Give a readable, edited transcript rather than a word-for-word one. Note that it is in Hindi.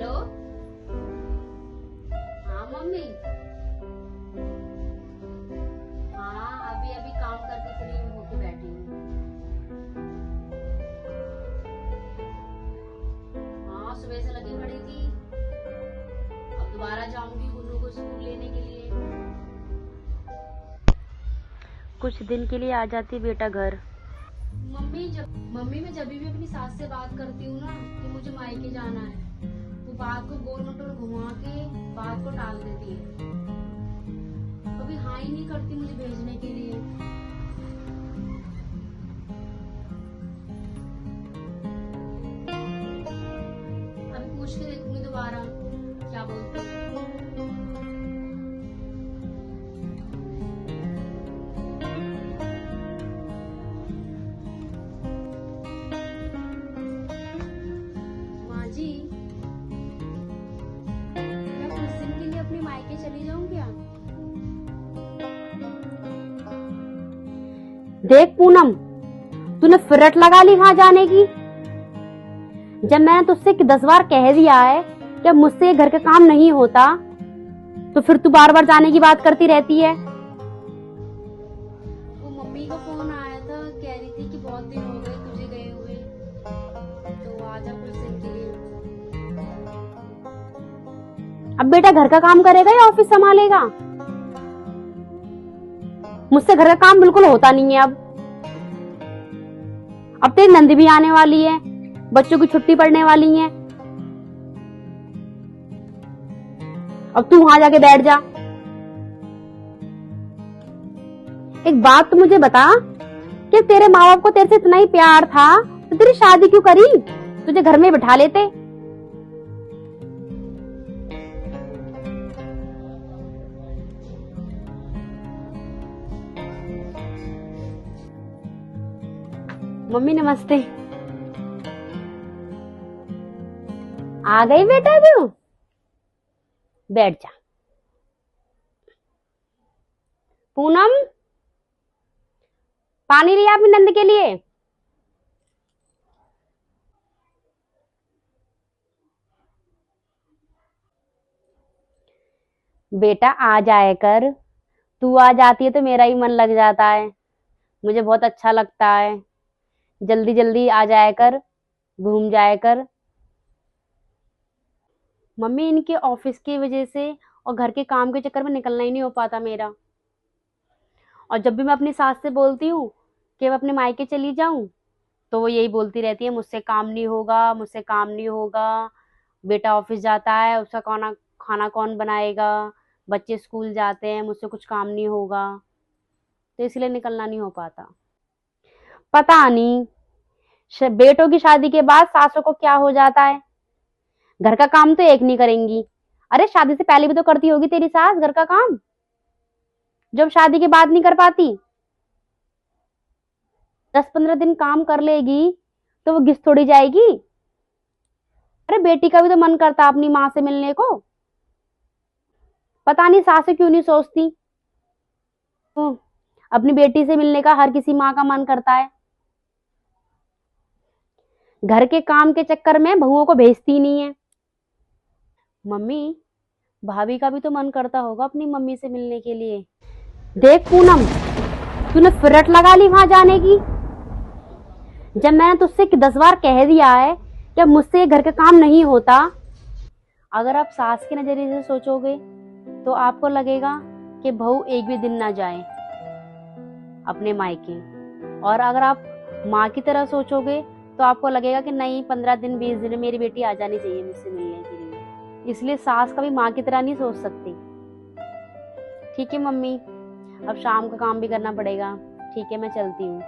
हेलो। हाँ मम्मी। हाँ, अभी अभी काम करके फ्री होके बैठी हूँ। हाँ, सुबह से लगी पड़ी थी। अब दोबारा जाऊंगी गुन्नू को स्कूल लेने के लिए। कुछ दिन के लिए आ जाती बेटा घर। मम्मी मैं जब भी अपनी सास से बात करती हूँ ना कि मुझे मायके जाना है, तो बात को गोल मटोल घुमा के बात को टाल देती है। कभी हाँ ही नहीं करती मुझे भेजने के लिए। अभी पूछ के देखूंगी दोबारा क्या बोलती है। माँ जी, मैं कुछ दिन के लिए अपने मायके चली जाऊं क्या? देख पूनम, तूने फिरट लगा ली वहां जाने की। जब मैंने तुझसे 10 बार कह दिया है कि अब मुझसे ये घर का काम नहीं होता, तो फिर तू बार बार जाने की बात करती रहती है। वो मम्मी का फोन आया था, कह रही थी कि बहुत दिन हो गए तुझे गए हुए, तो आजा कुछ दिन के लिए। अब बेटा घर का काम करेगा या ऑफिस संभालेगा? मुझसे घर का काम बिल्कुल होता नहीं है। अब तेरी नंदी भी आने वाली है, बच्चों की छुट्टी पड़ने वाली है। अब तू वहां जाके बैठ जा। एक बात तो मुझे बता कि तेरे माँ बाप को तेरे से इतना ही प्यार था तो तेरी शादी क्यों करी? तुझे घर में बिठा लेते। मम्मी नमस्ते। आ गई बेटा तू? बैठ जा। पूनम, पानी लिया अपनी नंद के लिए। बेटा आ जाए कर। तू आ जाती है तो मेरा ही मन लग जाता है, मुझे बहुत अच्छा लगता है। जल्दी जल्दी आ जाए कर, घूम जाए कर। मम्मी इनके ऑफिस की वजह से और घर के काम के चक्कर में निकलना ही नहीं हो पाता मेरा। और जब भी मैं अपनी सास से बोलती हूँ कि मैं अपने मायके चली जाऊं, तो वो यही बोलती रहती है, मुझसे काम नहीं होगा, मुझसे काम नहीं होगा। बेटा ऑफिस जाता है, उसका खाना खाना कौन बनाएगा? बच्चे स्कूल जाते हैं, मुझसे कुछ काम नहीं होगा। तो इसलिए निकलना नहीं हो पाता। पता नहीं बेटों की शादी के बाद सासों को क्या हो जाता है। घर का काम तो एक नहीं करेंगी। अरे शादी से पहले भी तो करती होगी तेरी सास घर का काम, जब शादी के बाद नहीं कर पाती। 10-15 दिन काम कर लेगी तो वो घिस थोड़ी जाएगी। अरे बेटी का भी तो मन करता अपनी माँ से मिलने को। पता नहीं सास क्यों नहीं सोचती। अपनी बेटी से मिलने का हर किसी माँ का मन करता है। घर के काम के चक्कर में बहुओं को भेजती नहीं है। मम्मी, भाभी का भी तो मन करता होगा अपनी मम्मी से मिलने के लिए। देख पूनम, तूने फिरट लगा ली वहां जाने की। जब मैंने तुझसे 10 बार कह दिया है कि अब मुझसे ये घर का काम नहीं होता। अगर आप सास के नजरिए से सोचोगे तो आपको लगेगा कि बहू एक भी दिन ना जाए अपने मायके, और अगर आप माँ की तरह सोचोगे तो आपको लगेगा कि नहीं, 15 दिन 20 दिन मेरी बेटी आ जानी चाहिए मुझसे मिलने के लिए। इसलिए सास कभी माँ की तरह नहीं सोच सकती। ठीक है मम्मी, अब शाम का काम भी करना पड़ेगा। ठीक है, मैं चलती हूँ।